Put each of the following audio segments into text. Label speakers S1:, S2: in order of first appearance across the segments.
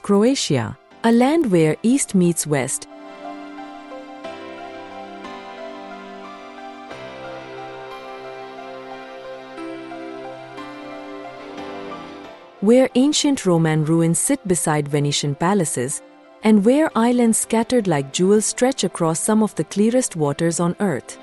S1: Croatia, a land where East meets West. Where ancient Roman ruins sit beside Venetian palaces, and where islands scattered like jewels stretch across some of the clearest waters on Earth.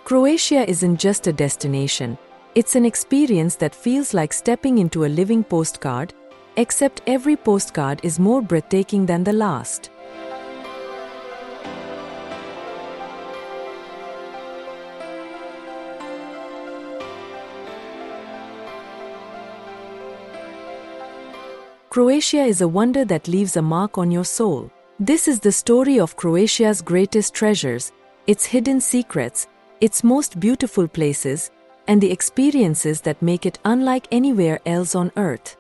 S1: Croatia isn't just a destination, it's an experience that feels like stepping into a living postcard, except every postcard is more breathtaking than the last. Croatia is a wonder that leaves a mark on your soul. This is the story of Croatia's greatest treasures, its hidden secrets, its most beautiful places, and the experiences that make it unlike anywhere else on Earth.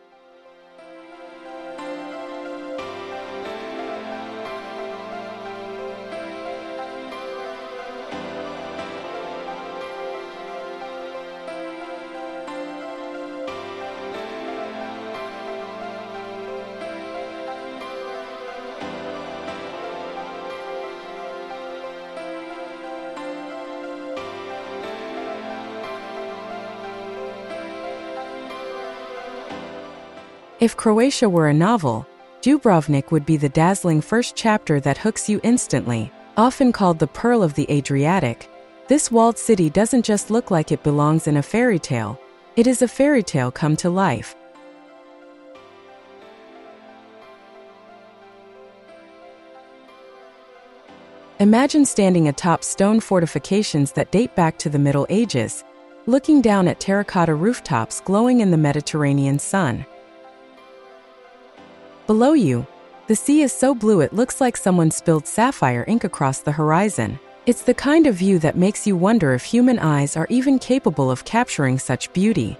S2: If Croatia were a novel, Dubrovnik would be the dazzling first chapter that hooks you instantly. Often called the Pearl of the Adriatic, this walled city doesn't just look like it belongs in a fairy tale, it is a fairy tale come to life. Imagine standing atop stone fortifications that date back to the Middle Ages, looking down at terracotta rooftops glowing in the Mediterranean sun. Below you, the sea is so blue it looks like someone spilled sapphire ink across the horizon. It's the kind of view that makes you wonder if human eyes are even capable of capturing such beauty.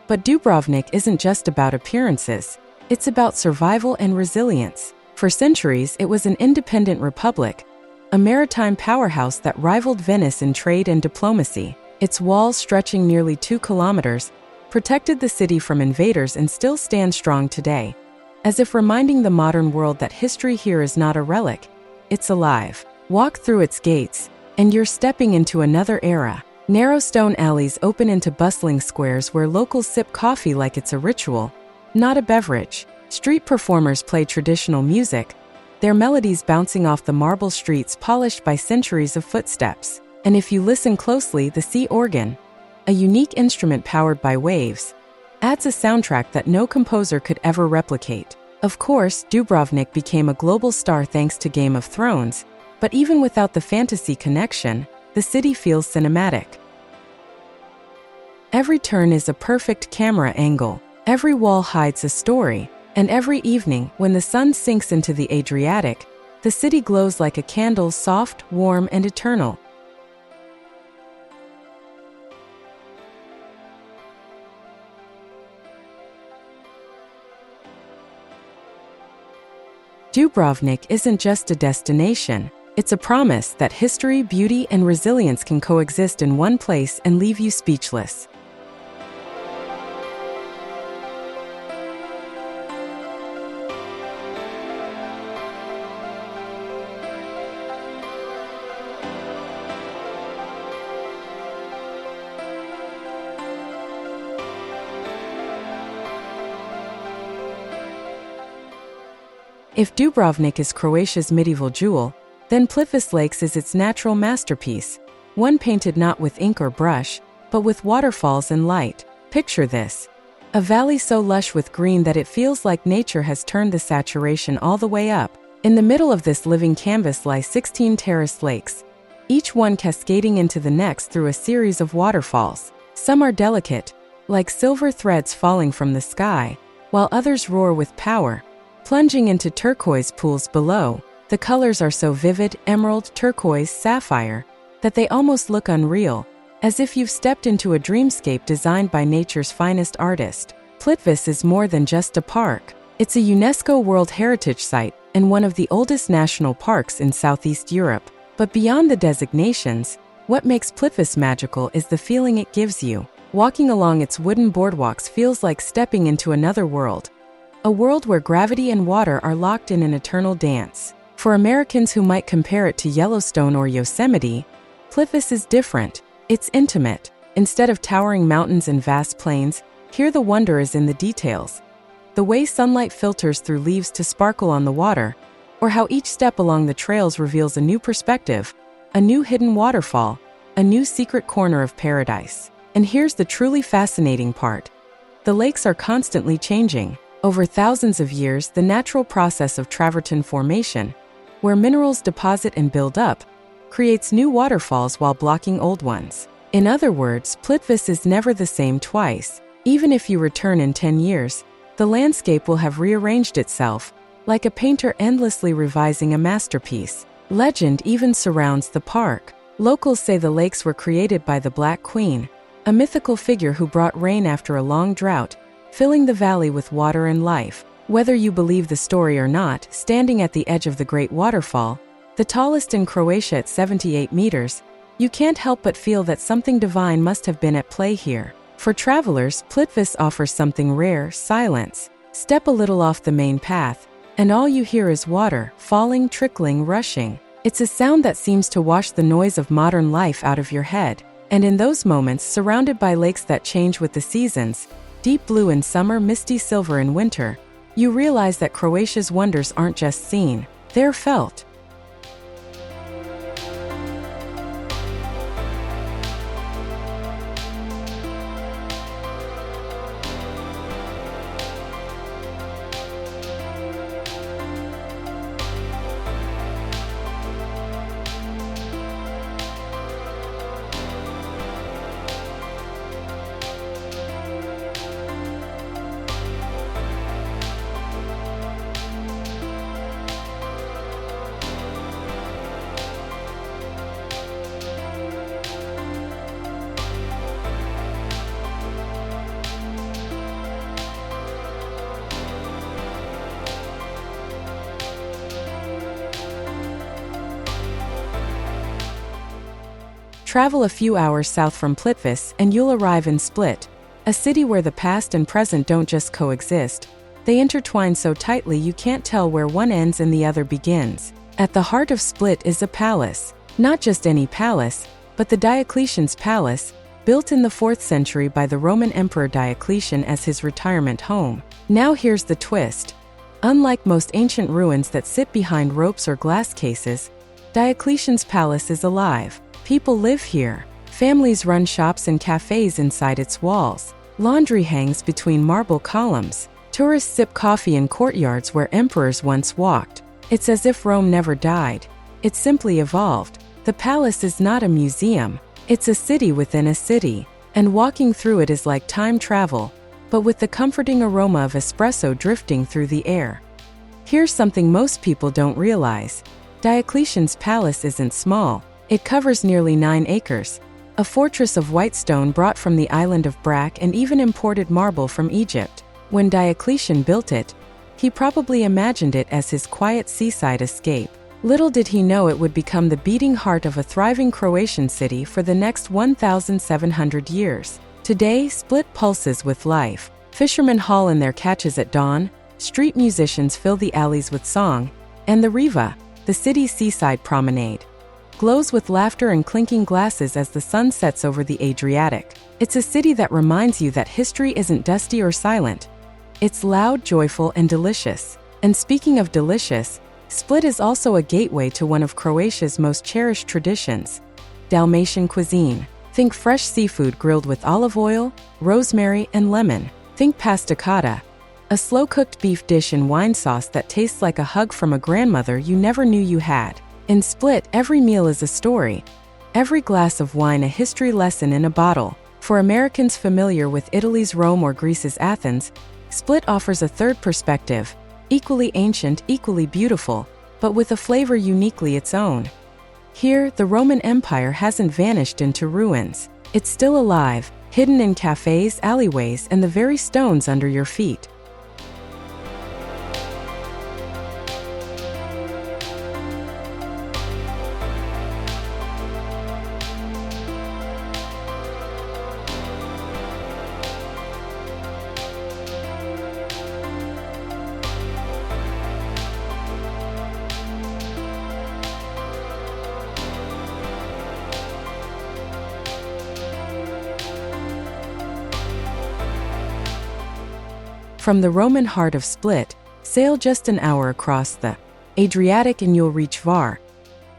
S2: But Dubrovnik isn't just about appearances, it's about survival and resilience. For centuries, it was an independent republic, a maritime powerhouse that rivaled Venice in trade and diplomacy. Its walls, stretching nearly 2 kilometers, protected the city from invaders and still stand strong today, as if reminding the modern world that history here is not a relic, it's alive. Walk through its gates, and you're stepping into another era. Narrow stone alleys open into bustling squares where locals sip coffee like it's a ritual, not a beverage. Street performers play traditional music, their melodies bouncing off the marble streets polished by centuries of footsteps. And if you listen closely, the sea organ, a unique instrument powered by waves, adds a soundtrack that no composer could ever replicate. Of course, Dubrovnik became a global star thanks to Game of Thrones, but even without the fantasy connection, the city feels cinematic. Every turn is a perfect camera angle, every wall hides a story, and every evening, when the sun sinks into the Adriatic, the city glows like a candle, soft, warm, and eternal. Dubrovnik isn't just a destination, it's a promise that history, beauty, and resilience can coexist in one place and leave you speechless. If Dubrovnik is Croatia's medieval jewel, then Plitvice Lakes is its natural masterpiece, one painted not with ink or brush, but with waterfalls and light. Picture this: a valley so lush with green that it feels like nature has turned the saturation all the way up. In the middle of this living canvas lie 16 terraced lakes, each one cascading into the next through a series of waterfalls. Some are delicate, like silver threads falling from the sky, while others roar with power, plunging into turquoise pools below. The colors are so vivid, emerald, turquoise, sapphire, that they almost look unreal, as if you've stepped into a dreamscape designed by nature's finest artist. Plitvice is more than just a park. It's a UNESCO World Heritage Site and one of the oldest national parks in Southeast Europe. But beyond the designations, what makes Plitvice magical is the feeling it gives you. Walking along its wooden boardwalks feels like stepping into another world. A world where gravity and water are locked in an eternal dance. For Americans who might compare it to Yellowstone or Yosemite, Plitvice is different. It's intimate. Instead of towering mountains and vast plains, here the wonder is in the details. The way sunlight filters through leaves to sparkle on the water, or how each step along the trails reveals a new perspective, a new hidden waterfall, a new secret corner of paradise. And here's the truly fascinating part. The lakes are constantly changing. Over thousands of years, the natural process of travertine formation, where minerals deposit and build up, creates new waterfalls while blocking old ones. In other words, Plitvice is never the same twice. Even if you return in 10 years, the landscape will have rearranged itself, like a painter endlessly revising a masterpiece. Legend even surrounds the park. Locals say the lakes were created by the Black Queen, a mythical figure who brought rain after a long drought, filling the valley with water and life. Whether you believe the story or not, standing at the edge of the Great Waterfall, the tallest in Croatia at 78 meters, you can't help but feel that something divine must have been at play here. For travelers, Plitvice offers something rare: silence. Step a little off the main path, and all you hear is water, falling, trickling, rushing. It's a sound that seems to wash the noise of modern life out of your head. And in those moments, surrounded by lakes that change with the seasons, deep blue in summer, misty silver in winter, you realize that Croatia's wonders aren't just seen, they're felt. Travel a few hours south from Plitvice and you'll arrive in Split, a city where the past and present don't just coexist, they intertwine so tightly you can't tell where one ends and the other begins. At the heart of Split is a palace. Not just any palace, but the Diocletian's palace, built in the 4th century by the Roman Emperor Diocletian as his retirement home. Now here's the twist. Unlike most ancient ruins that sit behind ropes or glass cases, Diocletian's palace is alive. People live here. Families run shops and cafes inside its walls. Laundry hangs between marble columns. Tourists sip coffee in courtyards where emperors once walked. It's as if Rome never died. It simply evolved. The palace is not a museum. It's a city within a city. And walking through it is like time travel, but with the comforting aroma of espresso drifting through the air. Here's something most people don't realize. Diocletian's palace isn't small. It covers nearly 9 acres, a fortress of white stone brought from the island of Brac and even imported marble from Egypt. When Diocletian built it, he probably imagined it as his quiet seaside escape. Little did he know it would become the beating heart of a thriving Croatian city for the next 1,700 years. Today, Split pulses with life. Fishermen haul in their catches at dawn, street musicians fill the alleys with song, and the Riva, the city's seaside promenade, glows with laughter and clinking glasses as the sun sets over the Adriatic. It's a city that reminds you that history isn't dusty or silent. It's loud, joyful, and delicious. And speaking of delicious, Split is also a gateway to one of Croatia's most cherished traditions, Dalmatian cuisine. Think fresh seafood grilled with olive oil, rosemary, and lemon. Think pastacata, a slow-cooked beef dish in wine sauce that tastes like a hug from a grandmother you never knew you had. In Split, every meal is a story. Every glass of wine a history lesson in a bottle. For Americans familiar with Italy's Rome or Greece's Athens, Split offers a third perspective, equally ancient, equally beautiful, but with a flavor uniquely its own. Here, the Roman Empire hasn't vanished into ruins. It's still alive, hidden in cafes, alleyways, and the very stones under your feet. From the Roman heart of Split, sail just an hour across the Adriatic and you'll reach Hvar,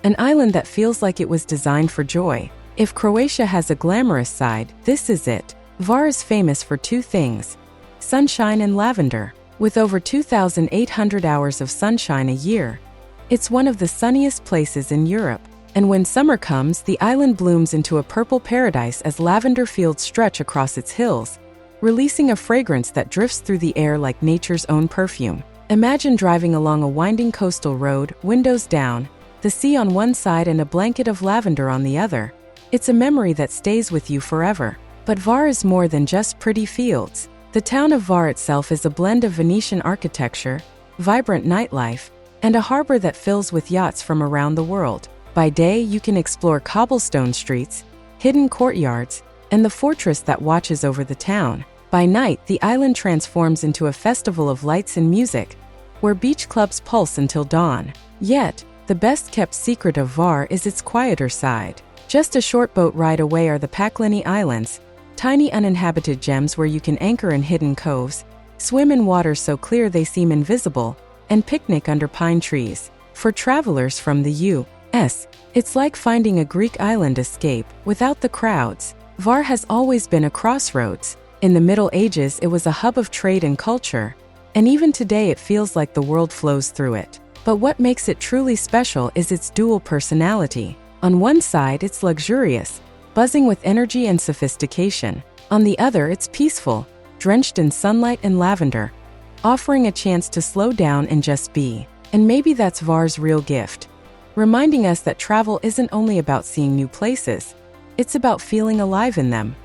S2: an island that feels like it was designed for joy. If Croatia has a glamorous side, this is it. Hvar is famous for two things: sunshine and lavender. With over 2,800 hours of sunshine a year, it's one of the sunniest places in Europe. And when summer comes, the island blooms into a purple paradise as lavender fields stretch across its hills, releasing a fragrance that drifts through the air like nature's own perfume. Imagine driving along a winding coastal road, windows down, the sea on one side and a blanket of lavender on the other. It's a memory that stays with you forever. But Hvar is more than just pretty fields. The town of Hvar itself is a blend of Venetian architecture, vibrant nightlife, and a harbor that fills with yachts from around the world. By day, you can explore cobblestone streets, hidden courtyards, and the fortress that watches over the town. By night, the island transforms into a festival of lights and music, where beach clubs pulse until dawn. Yet, the best-kept secret of Hvar is its quieter side. Just a short boat ride away are the Pakleni Islands, tiny uninhabited gems where you can anchor in hidden coves, swim in waters so clear they seem invisible, and picnic under pine trees. For travelers from the U.S., it's like finding a Greek island escape without the crowds. Hvar has always been a crossroads. In the Middle Ages, it was a hub of trade and culture, and even today it feels like the world flows through it. But what makes it truly special is its dual personality. On one side, it's luxurious, buzzing with energy and sophistication. On the other, it's peaceful, drenched in sunlight and lavender, offering a chance to slow down and just be. And maybe that's Hvar's real gift, reminding us that travel isn't only about seeing new places, it's about feeling alive in them.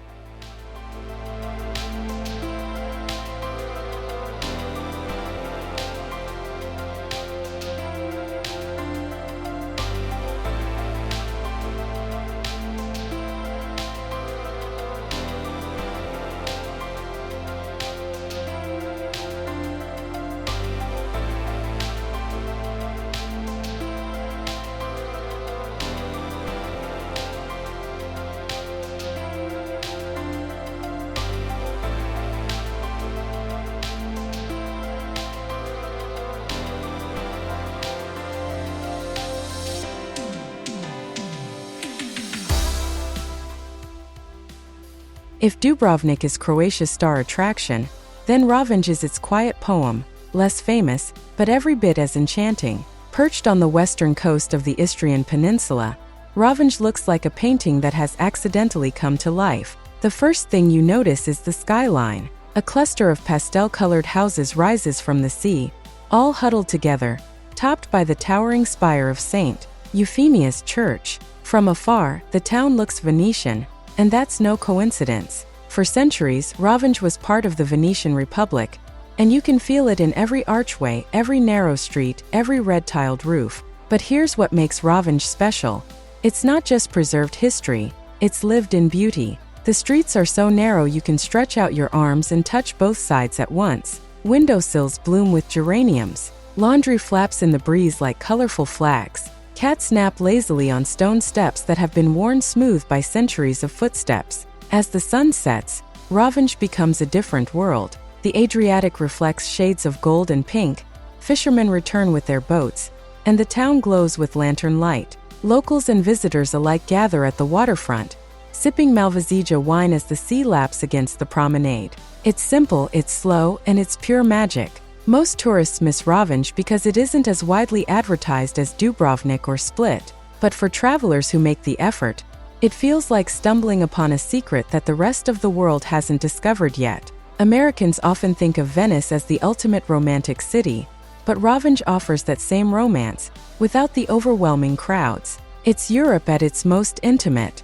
S2: If Dubrovnik is Croatia's star attraction, then Ravenj is its quiet poem, less famous, but every bit as enchanting. Perched on the western coast of the Istrian Peninsula, Ravenj looks like a painting that has accidentally come to life. The first thing you notice is the skyline. A cluster of pastel-colored houses rises from the sea, all huddled together, topped by the towering spire of St. Euphemia's Church. From afar, the town looks Venetian, and that's no coincidence. For centuries, Ravenj was part of the Venetian Republic, and you can feel it in every archway, every narrow street, every red-tiled roof. But here's what makes Ravenj special. It's not just preserved history, it's lived in beauty. The streets are so narrow you can stretch out your arms and touch both sides at once. Windowsills bloom with geraniums. Laundry flaps in the breeze like colorful flags. Cats nap lazily on stone steps that have been worn smooth by centuries of footsteps. As the sun sets, Ravenj becomes a different world. The Adriatic reflects shades of gold and pink, fishermen return with their boats, and the town glows with lantern light. Locals and visitors alike gather at the waterfront, sipping Malvasia wine as the sea laps against the promenade. It's simple, it's slow, and it's pure magic. Most tourists miss Ravenj because it isn't as widely advertised as Dubrovnik or Split. But for travelers who make the effort, it feels like stumbling upon a secret that the rest of the world hasn't discovered yet. Americans often think of Venice as the ultimate romantic city, but Ravenj offers that same romance, without the overwhelming crowds. It's Europe at its most intimate.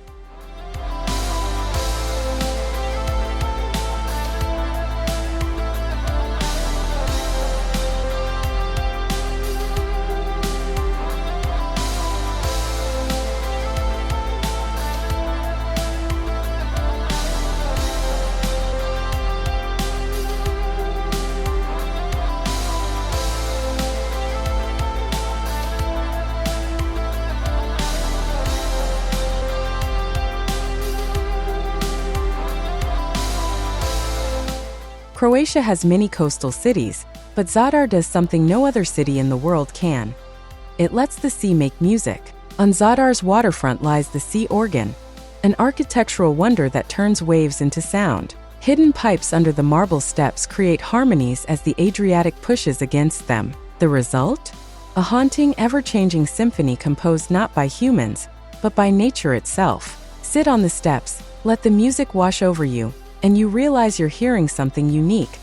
S2: Croatia has many coastal cities, but Zadar does something no other city in the world can. It lets the sea make music. On Zadar's waterfront lies the sea organ, an architectural wonder that turns waves into sound. Hidden pipes under the marble steps create harmonies as the Adriatic pushes against them. The result? A haunting, ever-changing symphony composed not by humans, but by nature itself. Sit on the steps, let the music wash over you, and you realize you're hearing something unique.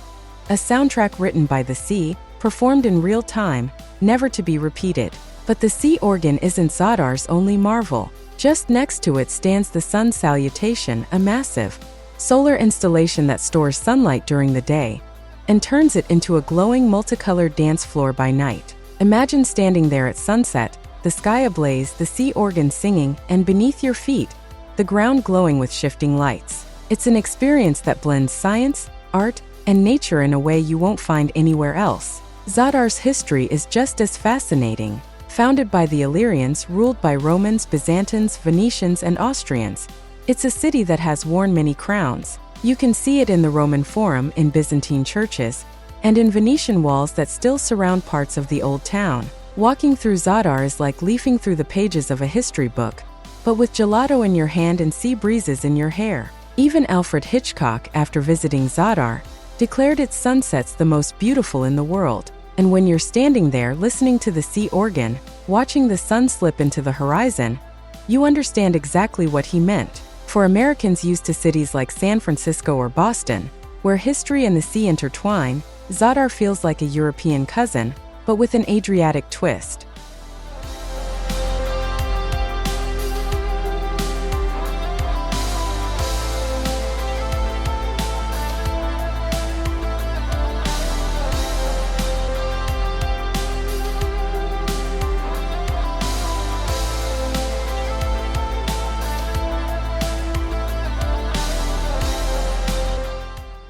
S2: A soundtrack written by the sea, performed in real time, never to be repeated. But the sea organ isn't Zadar's only marvel. Just next to it stands the sun salutation, a massive solar installation that stores sunlight during the day and turns it into a glowing multicolored dance floor by night. Imagine standing there at sunset, the sky ablaze, the sea organ singing, and beneath your feet, the ground glowing with shifting lights. It's an experience that blends science, art, and nature in a way you won't find anywhere else. Zadar's history is just as fascinating. Founded by the Illyrians, ruled by Romans, Byzantines, Venetians, and Austrians, it's a city that has worn many crowns. You can see it in the Roman Forum, in Byzantine churches, and in Venetian walls that still surround parts of the old town. Walking through Zadar is like leafing through the pages of a history book, but with gelato in your hand and sea breezes in your hair. Even Alfred Hitchcock, after visiting Zadar, declared its sunsets the most beautiful in the world. And when you're standing there listening to the sea organ, watching the sun slip into the horizon, you understand exactly what he meant. For Americans used to cities like San Francisco or Boston, where history and the sea intertwine, Zadar feels like a European cousin, but with an Adriatic twist.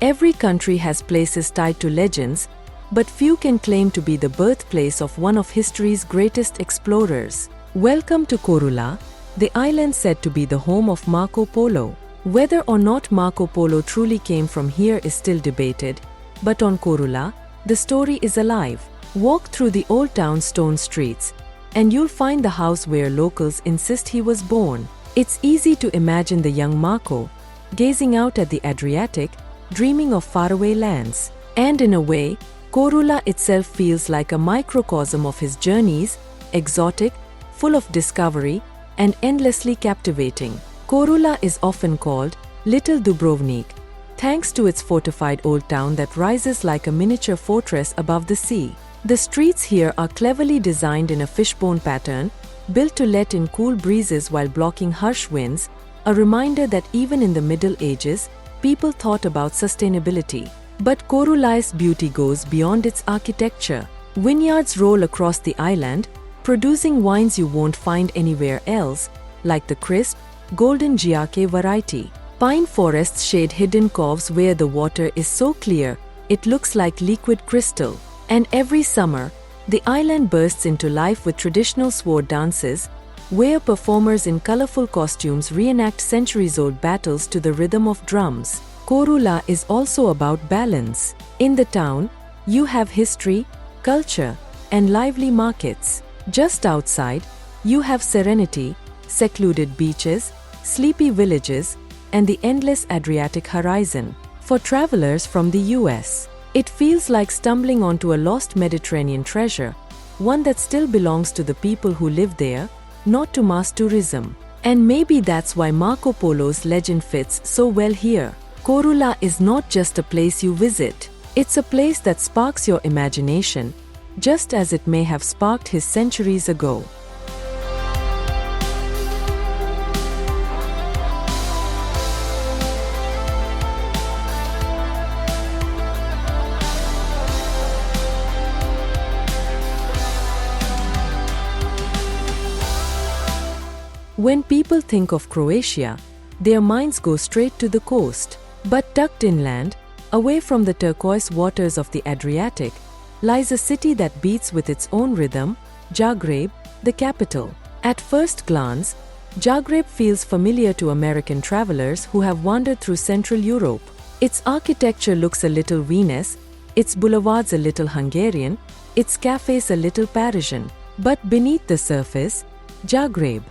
S1: Every country has places tied to legends, but few can claim to be the birthplace of one of history's greatest explorers. Welcome to Korula, the island said to be the home of Marco Polo. Whether or not Marco Polo truly came from here is still debated, but on Korula, the story is alive. Walk through the old town's stone streets, and you'll find the house where locals insist he was born. It's easy to imagine the young Marco, gazing out at the Adriatic, dreaming of faraway lands. And in a way, Korula itself feels like a microcosm of his journeys, exotic, full of discovery, and endlessly captivating. Korula is often called Little Dubrovnik, thanks to its fortified old town that rises like a miniature fortress above the sea. The streets here are cleverly designed in a fishbone pattern, built to let in cool breezes while blocking harsh winds, a reminder that even in the Middle Ages, people thought about sustainability. But Korula's beauty goes beyond its architecture. Vineyards roll across the island, producing wines you won't find anywhere else, like the crisp, golden Giache variety. Pine forests shade hidden coves where the water is so clear, it looks like liquid crystal. And every summer, the island bursts into life with traditional sword dances, where performers in colorful costumes reenact centuries-old battles to the rhythm of drums. Korula is also about balance. In the town, you have history, culture, and lively markets. Just outside, you have serenity, secluded beaches, sleepy villages, and the endless Adriatic horizon. For travelers from the US, it feels like stumbling onto a lost Mediterranean treasure, one that still belongs to the people who live there, not to mass tourism. And maybe that's why Marco Polo's legend fits so well here. Korula is not just a place you visit. It's a place that sparks your imagination, just as it may have sparked his centuries ago. When people think of Croatia, their minds go straight to the coast. But tucked inland, away from the turquoise waters of the Adriatic, lies a city that beats with its own rhythm, Zagreb, the capital. At first glance, Zagreb feels familiar to American travelers who have wandered through Central Europe. Its architecture looks a little Venus, its boulevards a little Hungarian, its cafes a little Parisian. But beneath the surface, Zagreb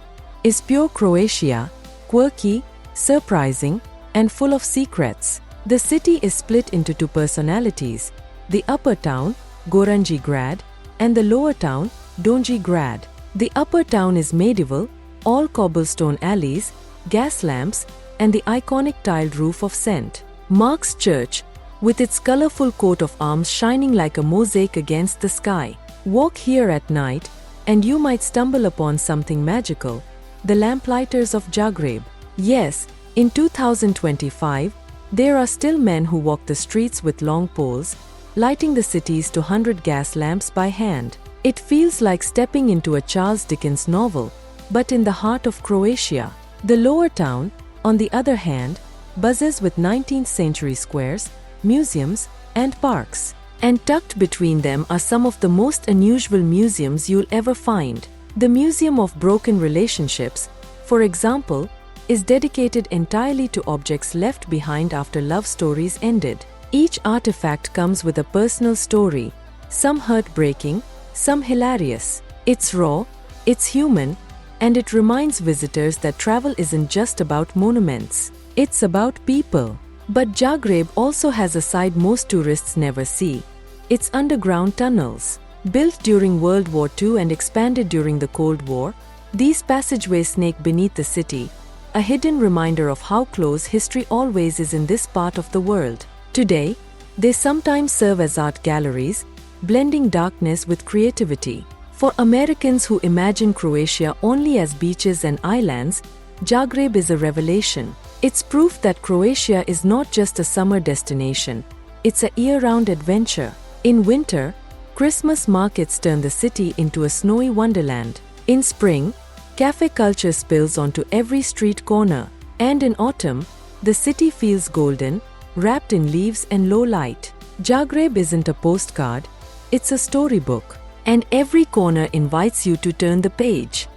S1: is pure Croatia, quirky, surprising, and full of secrets. The city is split into two personalities, the upper town, Goranji Grad, and the lower town, Donji Grad. The upper town is medieval, all cobblestone alleys, gas lamps, and the iconic tiled roof of St. Mark's Church, with its colorful coat of arms shining like a mosaic against the sky. Walk here at night, and you might stumble upon something magical, the lamplighters of Zagreb. Yes, in 2025, there are still men who walk the streets with long poles, lighting the city's 200 gas lamps by hand. It feels like stepping into a Charles Dickens novel, but in the heart of Croatia. The lower town, on the other hand, buzzes with 19th century squares, museums, and parks. And tucked between them are some of the most unusual museums you'll ever find. The Museum of Broken Relationships, for example, is dedicated entirely to objects left behind after love stories ended. Each artifact comes with a personal story, some heartbreaking, some hilarious. It's raw, it's human, and it reminds visitors that travel isn't just about monuments. It's about people. But Zagreb also has a side most tourists never see. Its underground tunnels. Built during World War II and expanded during the Cold War, these passageways snake beneath the city, a hidden reminder of how close history always is in this part of the world. Today, they sometimes serve as art galleries, blending darkness with creativity. For Americans who imagine Croatia only as beaches and islands, Zagreb is a revelation. It's proof that Croatia is not just a summer destination, it's a year-round adventure. In winter, Christmas markets turn the city into a snowy wonderland. In spring, cafe culture spills onto every street corner. And in autumn, the city feels golden, wrapped in leaves and low light. Zagreb isn't a postcard, it's a storybook. And every corner invites you to turn the page.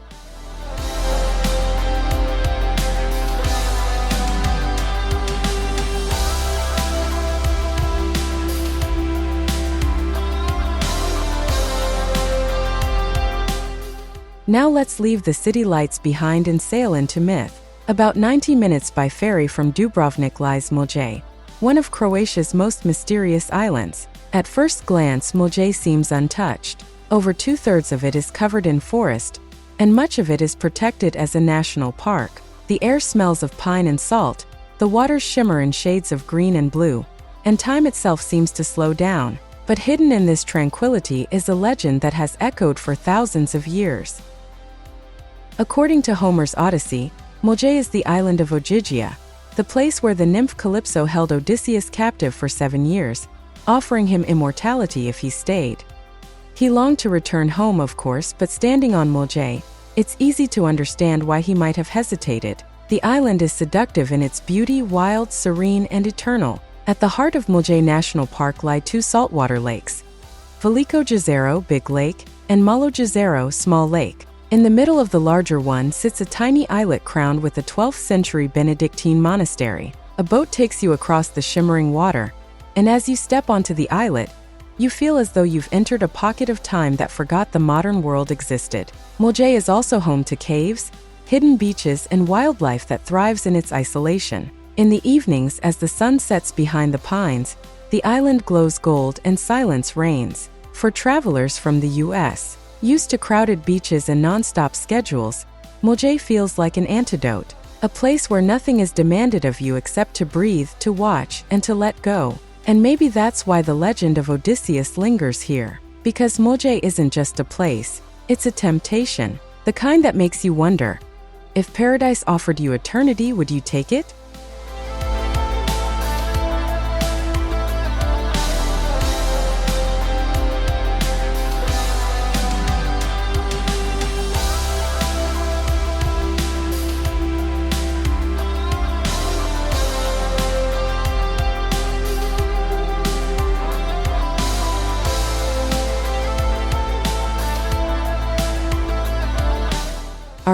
S2: Now let's leave the city lights behind and sail into myth. About 90 minutes by ferry from Dubrovnik lies Mulje, one of Croatia's most mysterious islands. At first glance, Mulje seems untouched. Over two-thirds of it is covered in forest, and much of it is protected as a national park. The air smells of pine and salt, the waters shimmer in shades of green and blue, and time itself seems to slow down. But hidden in this tranquility is a legend that has echoed for thousands of years. According to Homer's Odyssey, Mulje is the island of Ogygia, the place where the nymph Calypso held Odysseus captive for 7 years, offering him immortality if he stayed. He longed to return home, of course, but standing on Mulje, it's easy to understand why he might have hesitated. The island is seductive in its beauty, wild, serene, and eternal. At the heart of Mulje National Park lie two saltwater lakes, Veliko Jezero, Big Lake, and Malo Jezero, Small Lake. In the middle of the larger one sits a tiny islet crowned with a 12th century Benedictine monastery. A boat takes you across the shimmering water, and as you step onto the islet, you feel as though you've entered a pocket of time that forgot the modern world existed. Mulje is also home to caves, hidden beaches, and wildlife that thrives in its isolation. In the evenings, as the sun sets behind the pines, the island glows gold and silence reigns. For travelers from the U.S., used to crowded beaches and non-stop schedules, Mulje feels like an antidote, a place where nothing is demanded of you except to breathe, to watch, and to let go. And maybe that's why the legend of Odysseus lingers here. Because Mulje isn't just a place, it's a temptation, the kind that makes you wonder, if paradise offered you eternity, would you take it?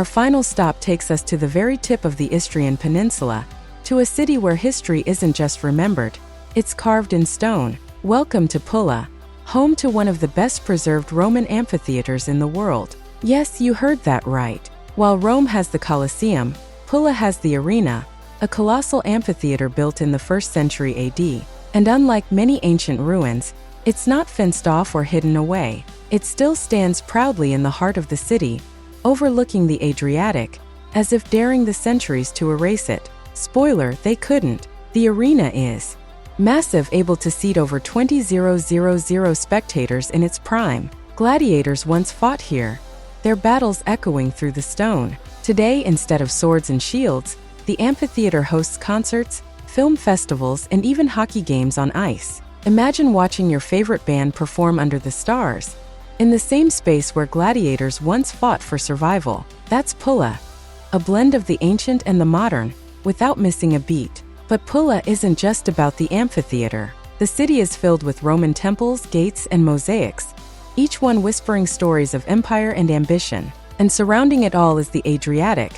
S2: Our final stop takes us to the very tip of the Istrian Peninsula, to a city where history isn't just remembered, it's carved in stone. Welcome to Pula, home to one of the best-preserved Roman amphitheaters in the world. Yes, you heard that right. While Rome has the Colosseum, Pula has the Arena, a colossal amphitheater built in the 1st century AD. And unlike many ancient ruins, it's not fenced off or hidden away. It still stands proudly in the heart of the city, overlooking the Adriatic, as if daring the centuries to erase it. Spoiler, they couldn't. The arena is massive, able to seat over 20,000 spectators in its prime. Gladiators once fought here, their battles echoing through the stone. Today, instead of swords and shields, the amphitheater hosts concerts, film festivals, and even hockey games on ice. Imagine watching your favorite band perform under the stars, in the same space where gladiators once fought for survival. That's Pula, a blend of the ancient and the modern, without missing a beat. But Pula isn't just about the amphitheater. The city is filled with Roman temples, gates, and mosaics, each one whispering stories of empire and ambition. And surrounding it all is the Adriatic,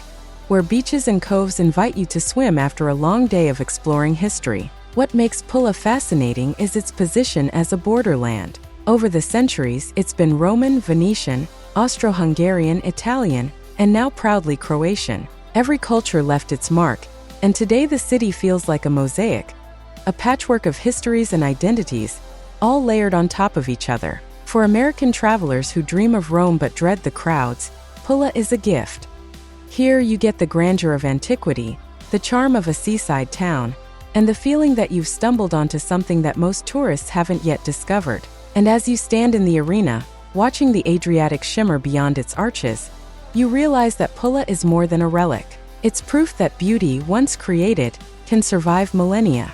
S2: where beaches and coves invite you to swim after a long day of exploring history. What makes Pula fascinating is its position as a borderland. Over the centuries, it's been Roman, Venetian, Austro-Hungarian, Italian, and now proudly Croatian. Every culture left its mark, and today the city feels like a mosaic, a patchwork of histories and identities, all layered on top of each other. For American travelers who dream of Rome but dread the crowds, Pula is a gift. Here you get the grandeur of antiquity, the charm of a seaside town, and the feeling that you've stumbled onto something that most tourists haven't yet discovered. And as you stand in the arena, watching the Adriatic shimmer beyond its arches, you realize that Pula is more than a relic. It's proof that beauty, once created, can survive millennia.